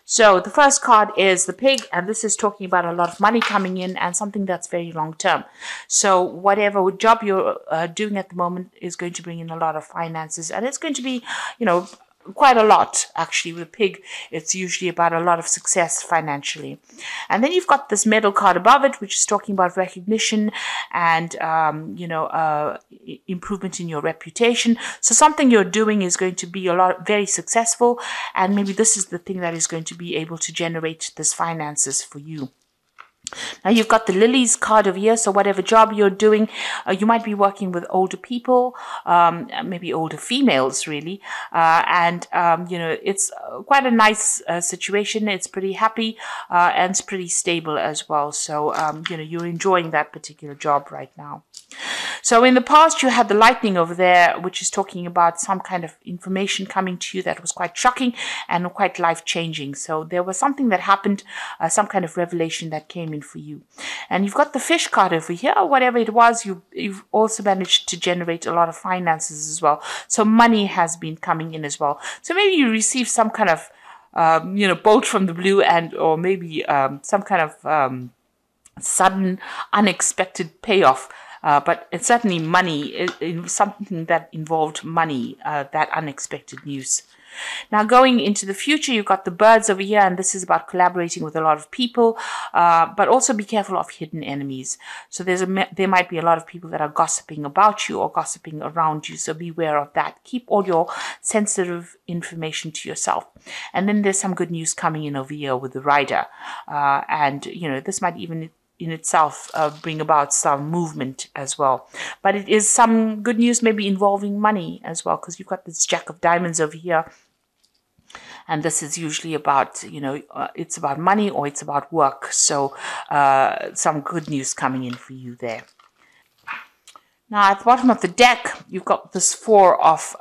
So the first card is the pig, and this is talking about a lot of money coming in and something that's very long term. So whatever job you're doing at the moment is going to bring in a lot of finances, and it's going to be, quite a lot. Actually, with a pig, it's usually about a lot of success financially. And then you've got this medal card above it, which is talking about recognition and improvement in your reputation. So something you're doing is going to be very successful, and maybe this is the thing that is going to be able to generate this finances for you. Now you've got the lilies card over here. So whatever job you're doing, you might be working with older people, maybe older females really. It's quite a nice situation. It's pretty happy and it's pretty stable as well. So, you're enjoying that particular job right now. So in the past, you had the lightning over there, which is talking about some kind of information coming to you that was quite shocking and quite life-changing. So there was something that happened, some kind of revelation that came in for you. And you've got the fish card over here. Whatever it was, you've also managed to generate a lot of finances as well. So money has been coming in as well. So maybe you receive some kind of, bolt from the blue, or maybe some kind of sudden, unexpected payoff. But it's certainly money, something that involved money, that unexpected news. Now, going into the future, you've got the birds over here, and this is about collaborating with a lot of people, but also be careful of hidden enemies. So there might be a lot of people that are gossiping about you or gossiping around you, so beware of that. Keep all your sensitive information to yourself. And then there's some good news coming in over here with the rider, this might even in itself bring about some movement as well. But it is some good news maybe involving money as well, because you've got this Jack of Diamonds over here. And this is usually about, it's about money or it's about work. So some good news coming in for you there. Now at the bottom of the deck, you've got this Four of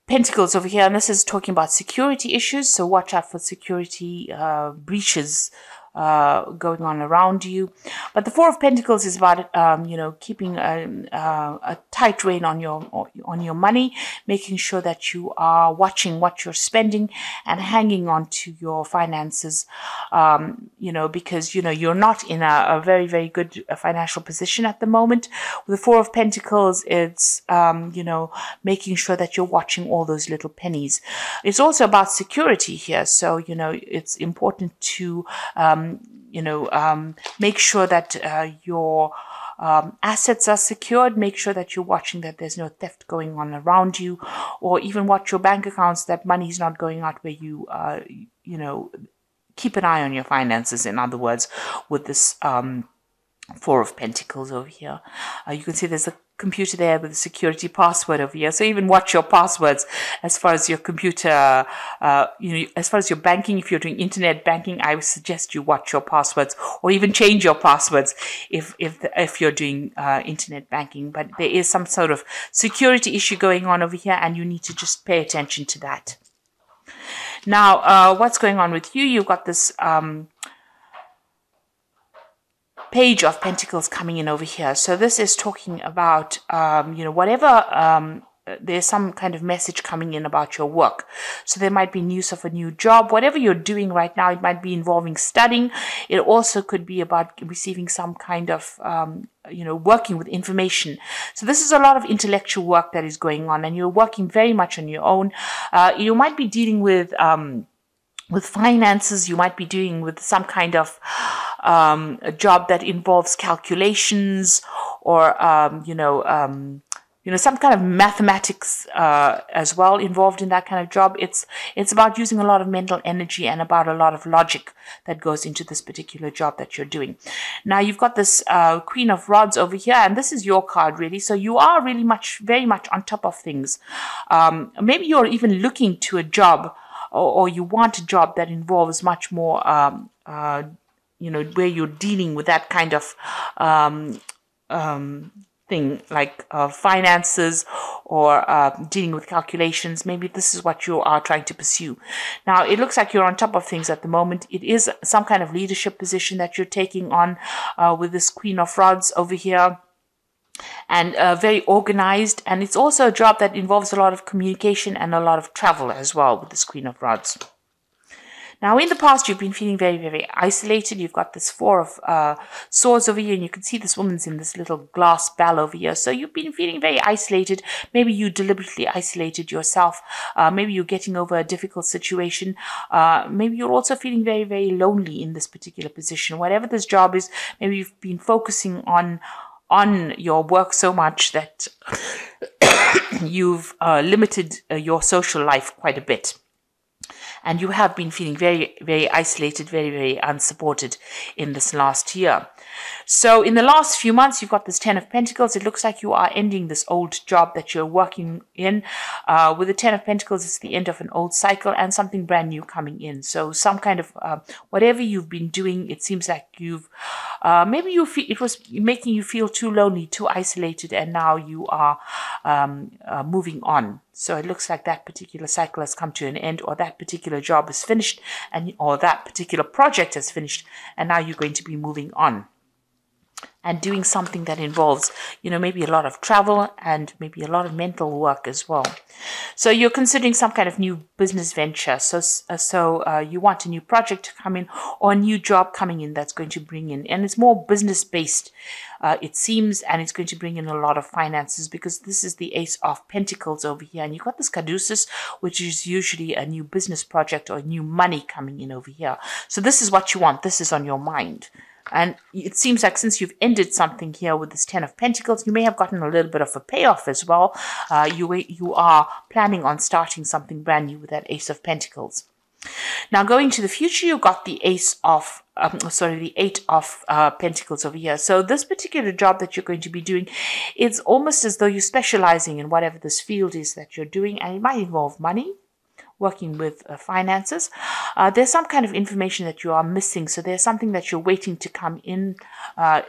Pentacles over here. And this is talking about security issues. So watch out for security breaches going on around you. But the Four of Pentacles is about keeping a tight rein on your money, making sure that you are watching what you're spending and hanging on to your finances, because you're not in a very, very good financial position at the moment. With the Four of Pentacles, it's making sure that you're watching all those little pennies. It's also about security here, so it's important to make sure that your assets are secured. Make sure that you're watching that there's no theft going on around you, or even watch your bank accounts, that money is not going out where you, keep an eye on your finances, in other words, with this Four of Pentacles over here. You can see there's a computer there with a security password over here. So even watch your passwords as far as your computer, as far as your banking. If you're doing internet banking, I would suggest you watch your passwords, or even change your passwords if you're doing internet banking. But there is some sort of security issue going on over here, and you need to just pay attention to that. Now, what's going on with you? You've got this Page of Pentacles coming in over here. So this is talking about, whatever, there's some kind of message coming in about your work. So there might be news of a new job. Whatever you're doing right now, it might be involving studying. It also could be about receiving some kind of, working with information. So this is a lot of intellectual work that is going on, and you're working very much on your own. You might be dealing with finances. You might be dealing with some kind of a job that involves calculations, or some kind of mathematics as well involved in that kind of job. It's about using a lot of mental energy and about a lot of logic that goes into this particular job that you're doing. Now you've got this Queen of Rods over here, and this is your card really. So you are really very much on top of things. Maybe you're even looking to a job, or you want a job that involves much more, where you're dealing with that kind of thing, like finances, or dealing with calculations. Maybe this is what you are trying to pursue. Now, it looks like you're on top of things at the moment. It is some kind of leadership position that you're taking on with this Queen of Rods over here. And very organized, and it's also a job that involves a lot of communication and a lot of travel as well with this Queen of Rods. Now, in the past, you've been feeling very, very isolated. You've got this Four of Swords over here, and you can see this woman's in this little glass bell over here. So you've been feeling very isolated. Maybe you deliberately isolated yourself. Maybe you're getting over a difficult situation. Maybe you're also feeling very, very lonely in this particular position. Whatever this job is, maybe you've been focusing on your work so much that you've limited your social life quite a bit. And you have been feeling very, very isolated, very, very unsupported in this last year. So in the last few months, you've got this Ten of Pentacles. It looks like you are ending this old job that you're working in. With the Ten of Pentacles, it's the end of an old cycle and something brand new coming in. So some kind of whatever you've been doing, it seems like you've maybe you feel it was making you feel too lonely, too isolated, and now you are moving on. So it looks like that particular cycle has come to an end, or that particular job is finished, or that particular project has finished, and now you're going to be moving on and doing something that involves, maybe a lot of travel and maybe a lot of mental work as well. So you're considering some kind of new business venture. So you want a new project to come in, or a new job coming in that's going to bring in, and it's more business based, it seems, and it's going to bring in a lot of finances, because this is the Ace of Pentacles over here, and you've got this Caduceus, which is usually a new business project or new money coming in over here. So this is what you want. This is on your mind. And it seems like since you've ended something here with this Ten of Pentacles, you may have gotten a little bit of a payoff as well. You are planning on starting something brand new with that Ace of Pentacles. Now, going to the future, you've got the the Eight of Pentacles over here. So this particular job that you're going to be doing, it's almost as though you're specializing in whatever this field is that you're doing, and it might involve money, working with finances. There's some kind of information that you are missing. So there's something that you're waiting to come in.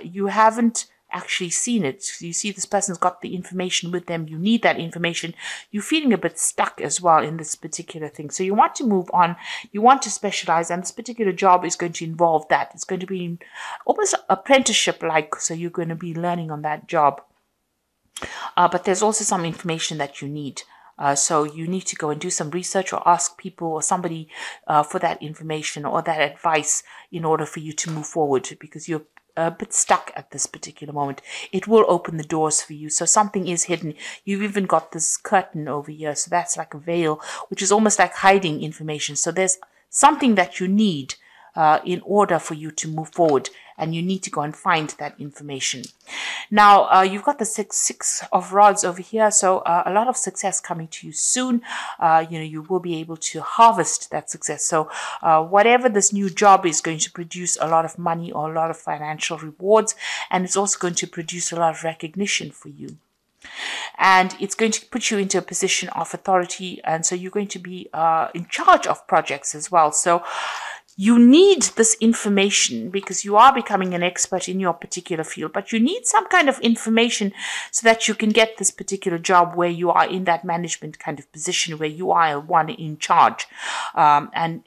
You haven't actually seen it. You see this person's got the information with them. You need that information. You're feeling a bit stuck as well in this particular thing. So you want to move on. You want to specialize, and this particular job is going to involve that. It's going to be almost apprenticeship-like. So you're going to be learning on that job. But there's also some information that you need. So you need to go and do some research, or ask people or somebody for that information or that advice in order for you to move forward, because you're a bit stuck at this particular moment. It will open the doors for you. So something is hidden. You've even got this curtain over here. So that's like a veil, which is almost like hiding information. So there's something that you need in order for you to move forward, and you need to go and find that information. Now, you've got the six of rods over here, so a lot of success coming to you soon. You will be able to harvest that success. So whatever this new job is going to produce a lot of money or a lot of financial rewards, and it's also going to produce a lot of recognition for you. And it's going to put you into a position of authority, and so you're going to be in charge of projects as well. So you need this information because you are becoming an expert in your particular field, but you need some kind of information so that you can get this particular job where you are in that management kind of position, where you are one in charge, and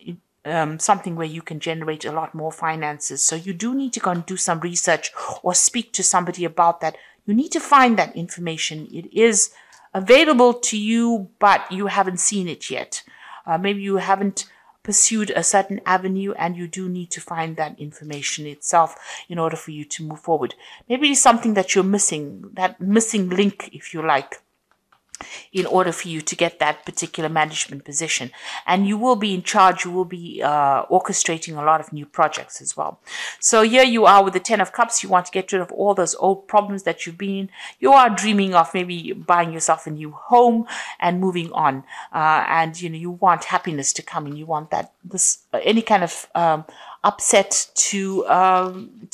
something where you can generate a lot more finances. So you do need to go and do some research or speak to somebody about that. You need to find that information. It is available to you, but you haven't seen it yet. Maybe you haven't pursued a certain avenue, and you do need to find that information itself in order for you to move forward. Maybe it's something that you're missing, that missing link, if you like, in order for you to get that particular management position. And you will be in charge, you will be orchestrating a lot of new projects as well. So here you are with the Ten of Cups. You want to get rid of all those old problems that you've been in. You are dreaming of maybe buying yourself a new home and moving on. And you want happiness to come in. You want any kind of upset to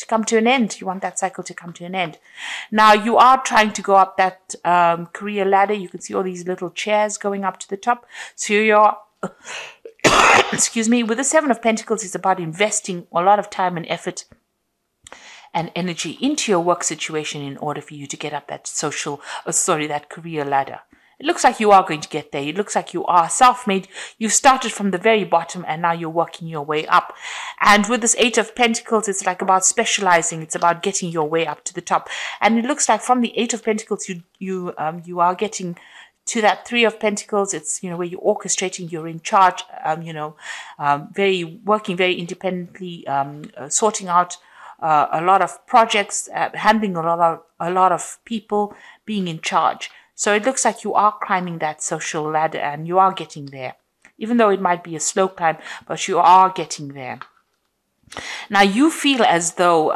come to an end. You want that cycle to come to an end. Now you are trying to go up that career ladder. You can see all these little chairs going up to the top. So you're excuse me, with the Seven of Pentacles, it's about investing a lot of time and effort and energy into your work situation in order for you to get up that that career ladder. It looks like you are going to get there. It looks like you are self-made. You started from the very bottom and now you're working your way up. And with this Eight of Pentacles, it's like about specializing. It's about getting your way up to the top. And it looks like from the Eight of Pentacles, you are getting to that Three of Pentacles. It's, where you're orchestrating, you're in charge, working very independently, sorting out a lot of projects, handling a lot of people, being in charge. So it looks like you are climbing that social ladder and you are getting there. Even though it might be a slow climb, but you are getting there. Now you feel as though,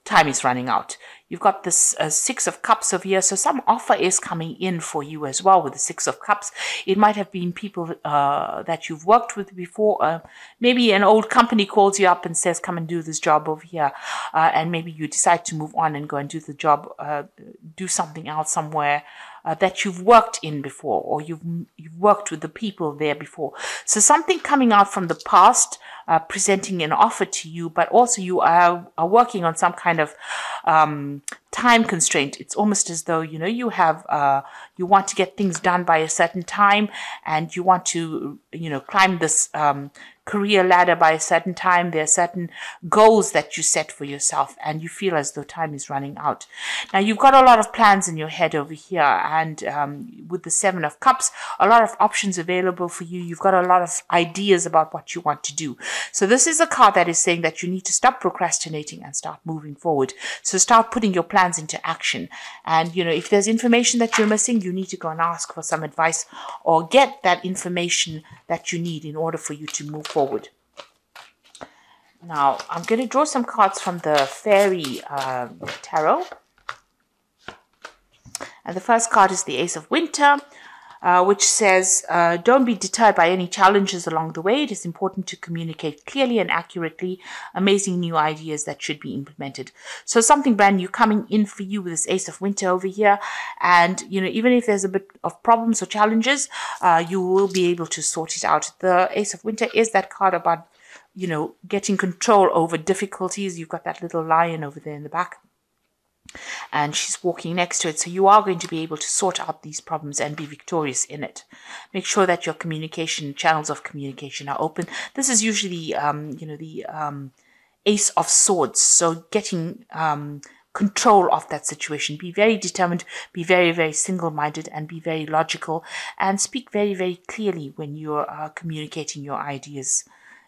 time is running out. You've got this Six of Cups over here. So some offer is coming in for you as well with the Six of Cups. It might have been people that you've worked with before. Maybe an old company calls you up and says, come and do this job over here. And maybe you decide to move on and go and do the job, do something else somewhere that you've worked in before, or you've worked with the people there before. So something coming out from the past, presenting an offer to you, but also you are working on some kind of time constraint. It's almost as though, you have, you want to get things done by a certain time, and you want to, climb this career ladder by a certain time. There are certain goals that you set for yourself, and you feel as though time is running out. Now, you've got a lot of plans in your head over here, and with the Seven of Cups, a lot of options available for you. You've got a lot of ideas about what you want to do. So this is a card that is saying that you need to stop procrastinating and start moving forward. So start putting your plans into action. And, if there's information that you're missing, you need to go and ask for some advice or get that information that you need in order for you to move forward. Now, I'm going to draw some cards from the Fairy Tarot. And the first card is the Ace of Winter, which says, don't be deterred by any challenges along the way. It is important to communicate clearly and accurately amazing new ideas that should be implemented. So something brand new coming in for you with this Ace of Winter over here. And, even if there's a bit of problems or challenges, you will be able to sort it out. The Ace of Winter is that card about, getting control over difficulties. You've got that little lion over there in the back, and she's walking next to it. So you are going to be able to sort out these problems and be victorious in it. Make sure that your channels of communication are open. This is usually, the Ace of Swords. So getting control of that situation. Be very determined, be very, very single-minded, and be very logical, and speak very, very clearly when you're communicating your ideas.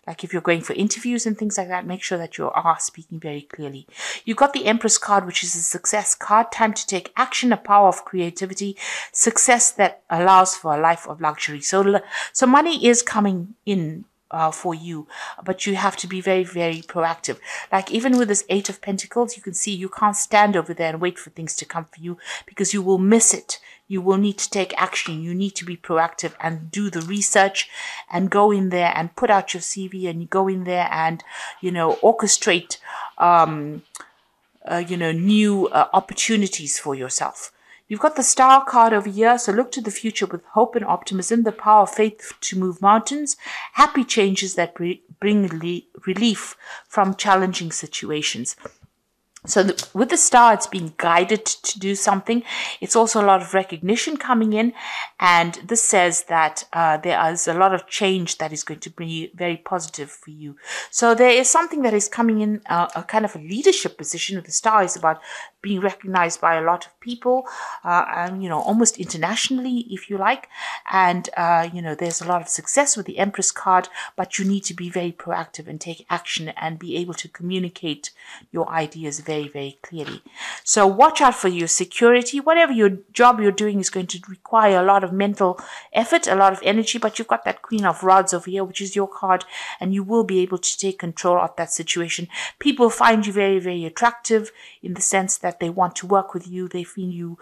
Like if you're going for interviews and things like that, make sure that you are speaking very clearly. You've got the Empress card, which is a success card. Time to take action, a power of creativity, success that allows for a life of luxury. So money is coming in for you, but you have to be very, very proactive. Like even with this Eight of Pentacles, you can see you can't stand over there and wait for things to come for you, because you will miss it. You will need to take action. You need to be proactive and do the research and go in there and put out your CV and go in there and, orchestrate, new opportunities for yourself. You've got the Star card over here, so look to the future with hope and optimism, the power of faith to move mountains, happy changes that bring relief from challenging situations. So with the Star, it's being guided to do something. It's also a lot of recognition coming in. And this says that there is a lot of change that is going to be very positive for you. So there is something that is coming in, a kind of a leadership position. With the Star is about being recognized by a lot of people, and, almost internationally, if you like. And, there's a lot of success with the Empress card, but you need to be very proactive and take action and be able to communicate your ideas very, very clearly. So watch out for your security. Whatever your job you're doing is going to require a lot of mental effort, a lot of energy, but you've got that Queen of Rods over here, which is your card, and you will be able to take control of that situation. People find you very, very attractive in the sense that they want to work with you. They feel you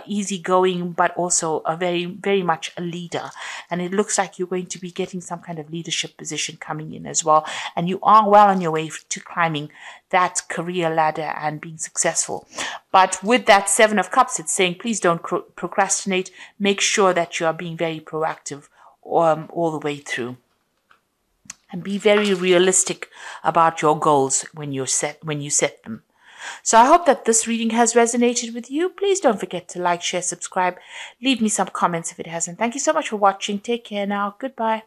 easygoing, but also a very, very much a leader. And it looks like you're going to be getting some kind of leadership position coming in as well. And you are well on your way to climbing that career ladder and being successful. But with that Seven of Cups, it's saying, please don't procrastinate. Make sure that you are being very proactive all the way through. And be very realistic about your goals when you set them. So I hope that this reading has resonated with you. Please don't forget to like, share, subscribe. Leave me some comments if it hasn't. Thank you so much for watching. Take care now. Goodbye.